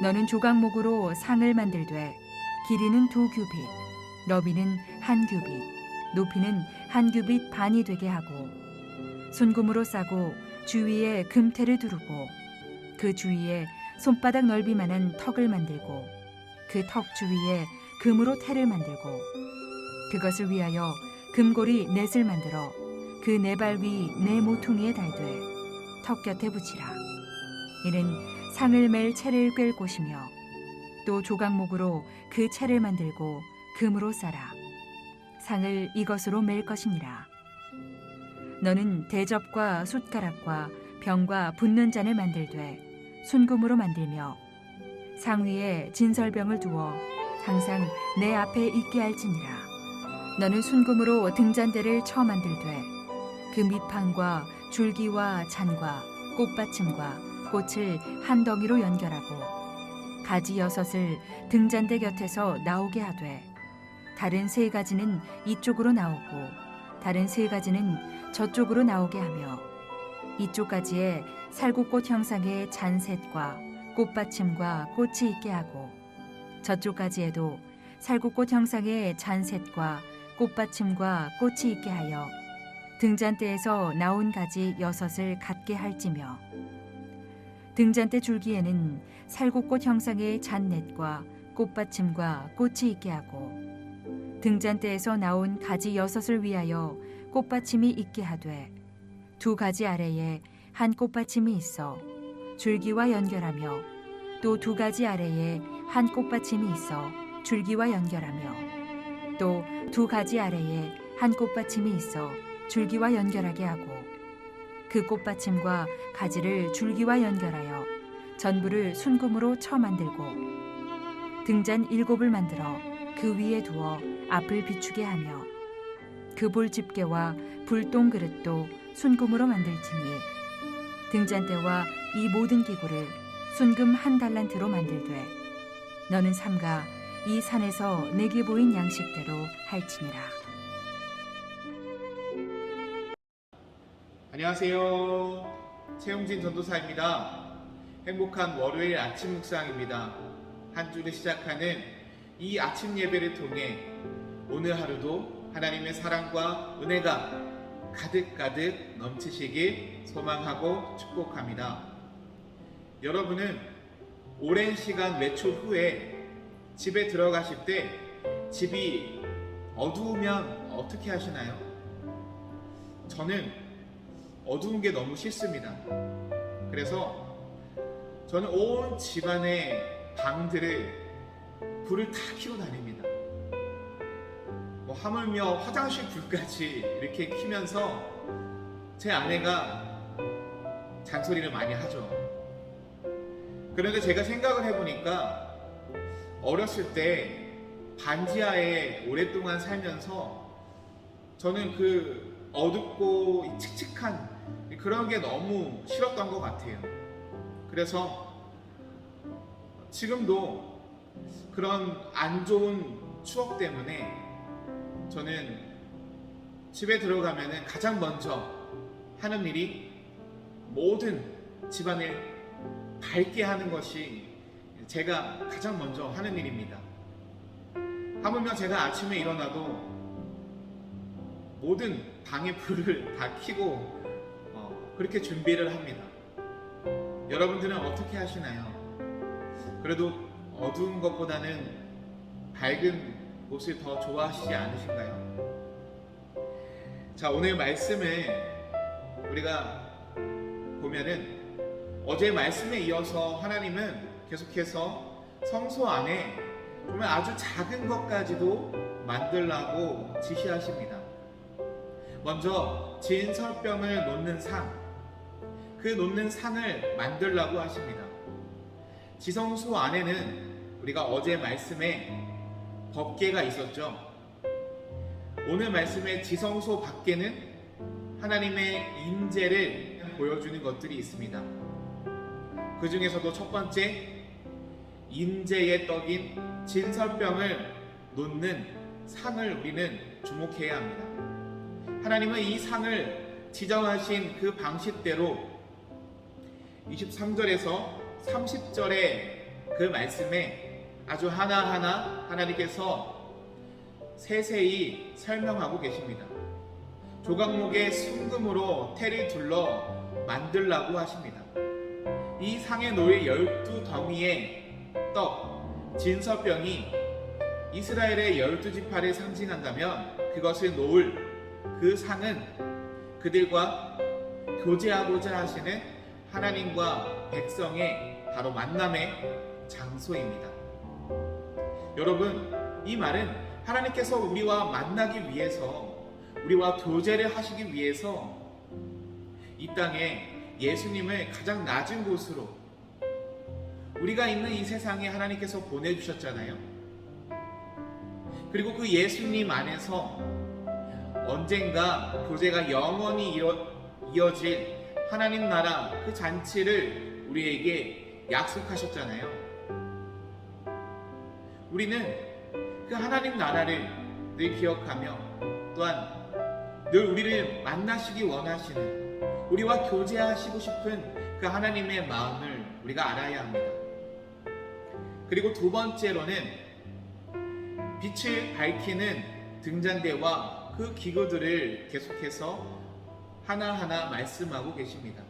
너는 조각목으로 상을 만들되 길이는 2규빗, 너비는 1규빗, 높이는 1규빗 반이 되게 하고 순금으로 싸고 주위에 금테를 두르고 그 주위에 손바닥 넓이만한 턱을 만들고 그 턱 주위에 금으로 테를 만들고 그것을 위하여 금고리 넷을 만들어 그 네 발 위 네 모퉁이에 달되 턱 곁에 붙이라. 이는 상을 맬 채를 꿰을 곳이며 또 조각목으로 그 채를 만들고 금으로 싸라. 상을 이것으로 맬 것이니라. 너는 대접과 숟가락과 병과 붓는 잔을 만들되 순금으로 만들며 상 위에 진설병을 두어 항상 내 앞에 있게 할지니라. 너는 순금으로 등잔대를 쳐 만들되 그 밑판과 줄기와 잔과 꽃받침과 꽃을 한 덩이로 연결하고 가지 6을 등잔대 곁에서 나오게 하되 다른 3가지는 이쪽으로 나오고 다른 3가지는 저쪽으로 나오게 하며 이쪽 가지에 살구꽃 형상의 잔셋과 꽃받침과 꽃이 있게 하고 저쪽 가지에도 살구꽃 형상의 잔셋과 꽃받침과 꽃이 있게 하여 등잔대에서 나온 가지 6을 갖게 할지며 등잔대 줄기에는 살구꽃 형상의 잔넷과 꽃받침과 꽃이 있게 하고 등잔대에서 나온 가지 6을 위하여 꽃받침이 있게 하되 2가지 아래에 한 꽃받침이 있어 줄기와 연결하며 또 2가지 아래에 한 꽃받침이 있어 줄기와 연결하며 또 2가지 아래에 한 꽃받침이 있어 줄기와 연결하게 하고 그 꽃받침과 가지를 줄기와 연결하여 전부를 순금으로 쳐 만들고 등잔 7을 만들어 그 위에 두어 앞을 비추게 하며 그 볼 집게와 불똥 그릇도 순금으로 만들지니 등잔대와 이 모든 기구를 순금 1달란트로 만들되 너는 삼가 이 산에서 내게 보인 양식대로 할지니라. 안녕하세요. 최용진 전도사입니다. 행복한 월요일 아침 묵상입니다. 한 주를 시작하는 이 아침 예배를 통해 오늘 하루도 하나님의 사랑과 은혜가 가득가득 넘치시길 소망하고 축복합니다. 여러분은 오랜 시간 외출 후에 집에 들어가실 때 집이 어두우면 어떻게 하시나요? 저는 어두운 게 너무 싫습니다. 그래서 저는 온 집안의 방들을 불을 다 켜고 다닙니다. 하물며 화장실 불까지 이렇게 켜면서 제 아내가 잔소리를 많이 하죠. 그런데 제가 생각을 해보니까 어렸을 때 반지하에 오랫동안 살면서 저는 그 어둡고 칙칙한 그런 게 너무 싫었던 것 같아요. 그래서 지금도 그런 안 좋은 추억 때문에 저는 집에 들어가면 가장 먼저 하는 일이 모든 집안을 밝게 하는 것이 제가 가장 먼저 하는 일입니다. 하물며 제가 아침에 일어나도 모든 방의 불을 다 켜고 그렇게 준비를 합니다. 여러분들은 어떻게 하시나요? 그래도 어두운 것보다는 밝은 곳을 더 좋아하시지 않으신가요? 자, 오늘 말씀을 우리가 보면은 어제 말씀에 이어서 하나님은 계속해서 성소 안에 정말 아주 작은 것까지도 만들라고 지시하십니다. 먼저 진설병을 놓는 상, 그 놓는 상을 만들라고 하십니다. 지성소 안에는 우리가 어제 말씀에 법궤가 있었죠. 오늘 말씀의 지성소 밖에는 하나님의 임재를 보여주는 것들이 있습니다. 그 중에서도 첫 번째, 임재의 떡인 진설병을 놓는 상을 우리는 주목해야 합니다. 하나님은 이 상을 지정하신 그 방식대로 23절에서 30절의 그 말씀에 아주 하나하나 하나님께서 세세히 설명하고 계십니다. 조각목의 순금으로 테를 둘러 만들라고 하십니다. 이 상에 놓일 12덩이의 떡, 진설병이 이스라엘의 12지파를 상징한다면 그것을 놓을 그 상은 그들과 교제하고자 하시는 하나님과 백성의 바로 만남의 장소입니다. 여러분, 이 말은 하나님께서 우리와 만나기 위해서, 우리와 교제를 하시기 위해서 이 땅에 예수님을 가장 낮은 곳으로, 우리가 있는 이 세상에 하나님께서 보내주셨잖아요. 그리고 그 예수님 안에서 언젠가 교제가 영원히 이어질 하나님 나라 그 잔치를 우리에게 약속하셨잖아요. 우리는 그 하나님 나라를 늘 기억하며 또한 늘 우리를 만나시기 원하시는, 우리와 교제하시고 싶은 그 하나님의 마음을 우리가 알아야 합니다. 그리고 두 번째로는 빛을 밝히는 등잔대와 그 기구들을 계속해서 하나하나 말씀하고 계십니다.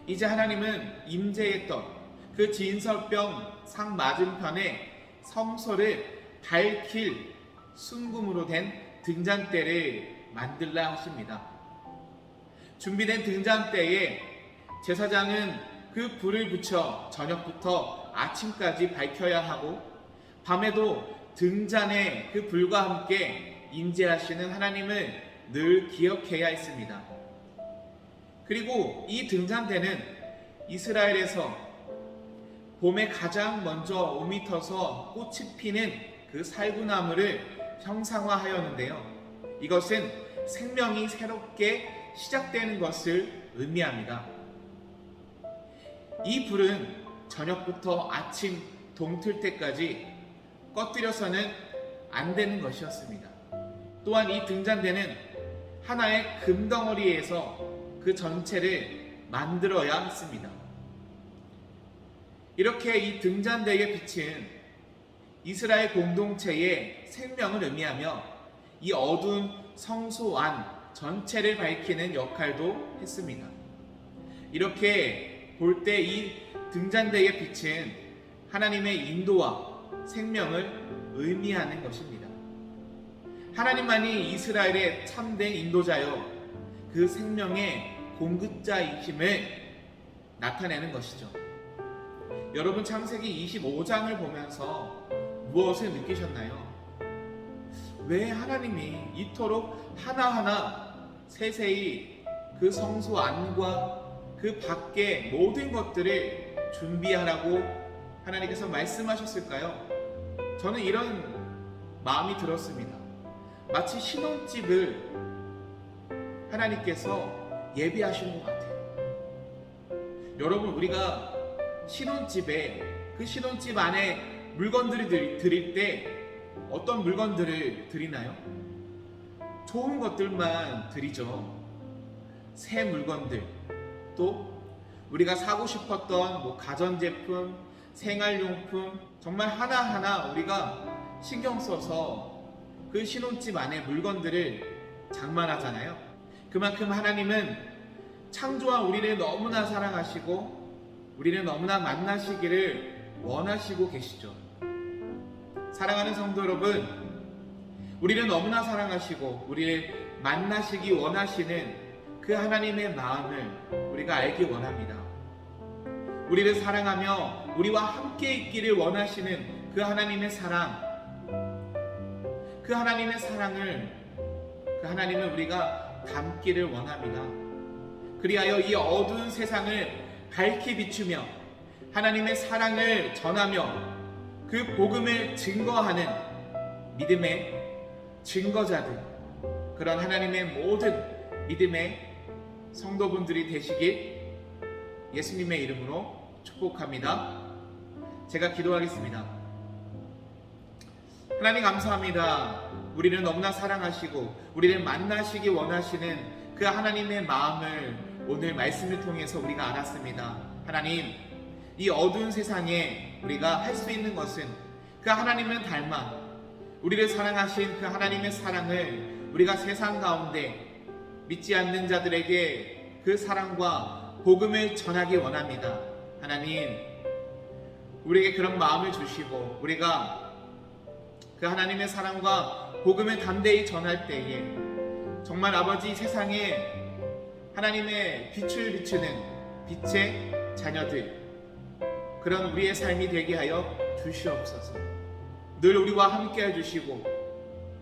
이제 하나님은 임재했던 그 진설병 상 맞은편에 성소를 밝힐 순금으로 된 등잔대를 만들라 하십니다. 준비된 등잔대에 제사장은 그 불을 붙여 저녁부터 아침까지 밝혀야 하고, 밤에도 등잔의 그 불과 함께 임재하시는 하나님을 늘 기억해야 했습니다. 그리고 이 등잔대는 이스라엘에서 봄에 가장 먼저 오미 터서 꽃이 피는 그 살구나무를 형상화하였는데요. 이것은 생명이 새롭게 시작되는 것을 의미합니다. 이 불은 저녁부터 아침 동틀 때까지 꺼뜨려서는 안 되는 것이었습니다. 또한 이 등잔대는 하나의 금덩어리에서 그 전체를 만들어야 했습니다. 이렇게 이 등잔대의 빛은 이스라엘 공동체의 생명을 의미하며 이 어두운 성소 안 전체를 밝히는 역할도 했습니다. 이렇게 볼 때 이 등잔대의 빛은 하나님의 인도와 생명을 의미하는 것입니다. 하나님만이 이스라엘의 참된 인도자여 그 생명의 공급자이심을 나타내는 것이죠. 여러분, 창세기 25장을 보면서 무엇을 느끼셨나요? 왜 하나님이 이토록 하나하나 세세히 그 성소 안과 그 밖의 모든 것들을 준비하라고 하나님께서 말씀하셨을까요? 저는 이런 마음이 들었습니다. 마치 신혼집을 하나님께서 예비하시는 것 같아요. 여러분, 우리가 신혼집에 그 신혼집 안에 물건들을 드릴 때 어떤 물건들을 드리나요? 좋은 것들만 드리죠. 새 물건들, 또 우리가 사고 싶었던 가전제품, 생활용품, 정말 하나하나 우리가 신경 써서 그 신혼집 안에 물건들을 장만하잖아요. 그만큼 하나님은 창조한 우리를 너무나 사랑하시고 우리를 너무나 만나시기를 원하시고 계시죠. 사랑하는 성도 여러분, 우리를 너무나 사랑하시고 우리를 만나시기 원하시는 그 하나님의 마음을 우리가 알기 원합니다. 우리를 사랑하며 우리와 함께 있기를 원하시는 그 하나님의 사랑, 그 하나님의 사랑을, 그 하나님을 우리가 담기를 원합니다. 그리하여 이 어두운 세상을 밝히 비추며 하나님의 사랑을 전하며 그 복음을 증거하는 믿음의 증거자들, 그런 하나님의 모든 믿음의 성도분들이 되시길 예수님의 이름으로 축복합니다. 제가 기도하겠습니다. 하나님 감사합니다. 우리를 너무나 사랑하시고 우리를 만나시기 원하시는 그 하나님의 마음을 오늘 말씀을 통해서 우리가 알았습니다. 하나님, 이 어두운 세상에 우리가 할 수 있는 것은 그 하나님을 닮아 우리를 사랑하신 그 하나님의 사랑을 우리가 세상 가운데 믿지 않는 자들에게 그 사랑과 복음을 전하기 원합니다. 하나님, 우리에게 그런 마음을 주시고 우리가 그 하나님의 사랑과 복음을 담대히 전할 때에 정말 아버지 세상에 하나님의 빛을 비추는 빛의 자녀들, 그런 우리의 삶이 되게 하여 주시옵소서. 늘 우리와 함께 해주시고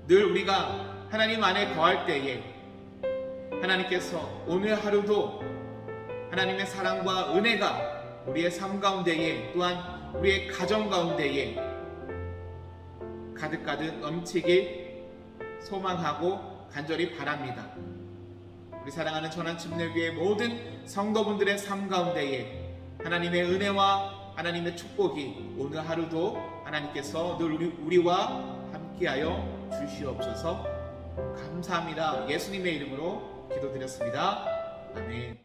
늘 우리가 하나님 안에 거할 때에 하나님께서 오늘 하루도 하나님의 사랑과 은혜가 우리의 삶 가운데에 또한 우리의 가정 가운데에 가득가득 넘치길 소망하고 간절히 바랍니다. 우리 사랑하는 전환침례교회 모든 성도분들의 삶 가운데에 하나님의 은혜와 하나님의 축복이 오늘 하루도 하나님께서 늘 우리와 함께하여 주시옵소서. 감사합니다. 예수님의 이름으로 기도드렸습니다. 아멘.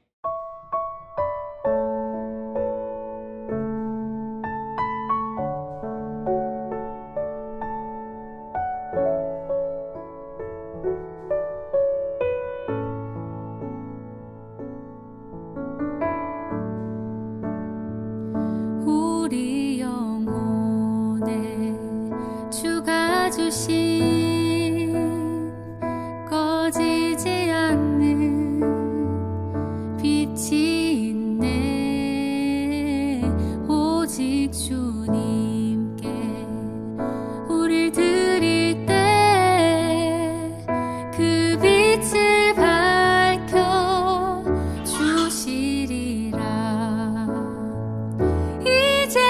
우리 영혼에 주가 주신 꺼지지 않는 빛이 있네. 오직 주님께 우릴 드릴 때 그 빛을 밝혀 주시리라. 이제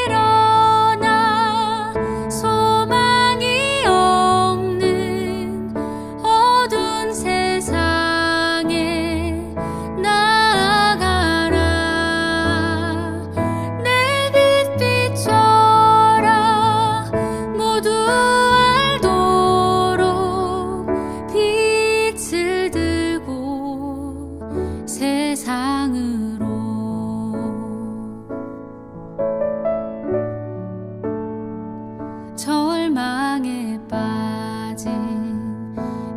일어나 소망이 없는 어두운 세상에 나아가라. 내 빛 비춰라. 모두 알도록 빛을 들고 세상으로 절망에 빠진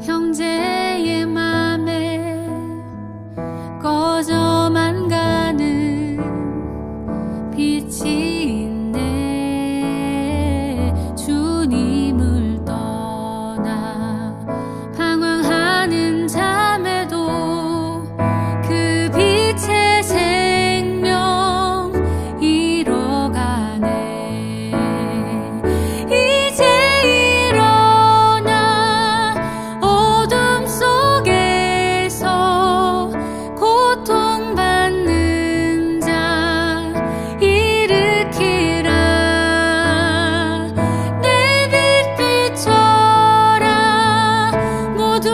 형제의 맘에 꺼져만 가는 빛이 있네. 주님을 떠나 방황하는 잠에도 그 빛의 생명 잃어가네. 이제 일어나 어둠 속에서 고통받는 자 일으키라. 내 빛 비춰라. 모두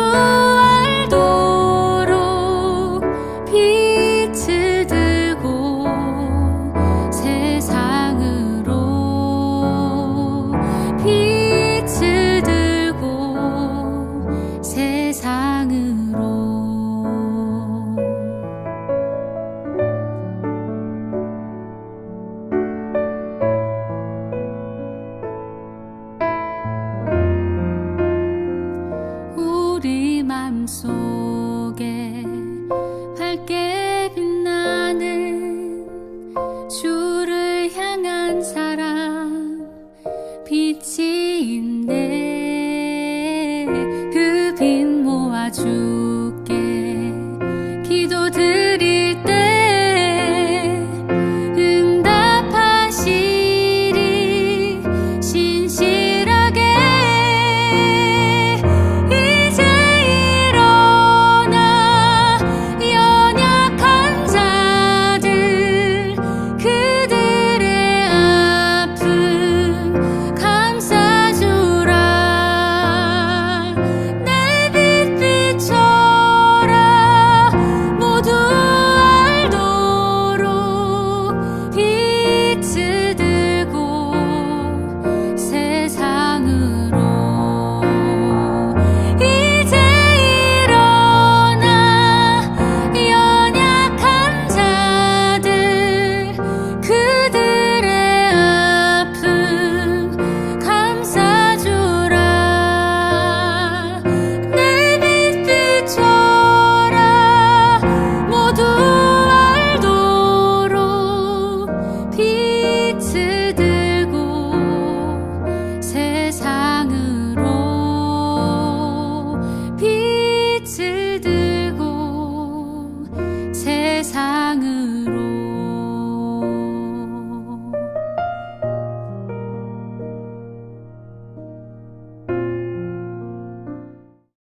알도록 빛을 들고 세상으로 빛을 들고 세상으로. 우리 맘속에 밝게 빛나는 주를 향한 사랑 빛이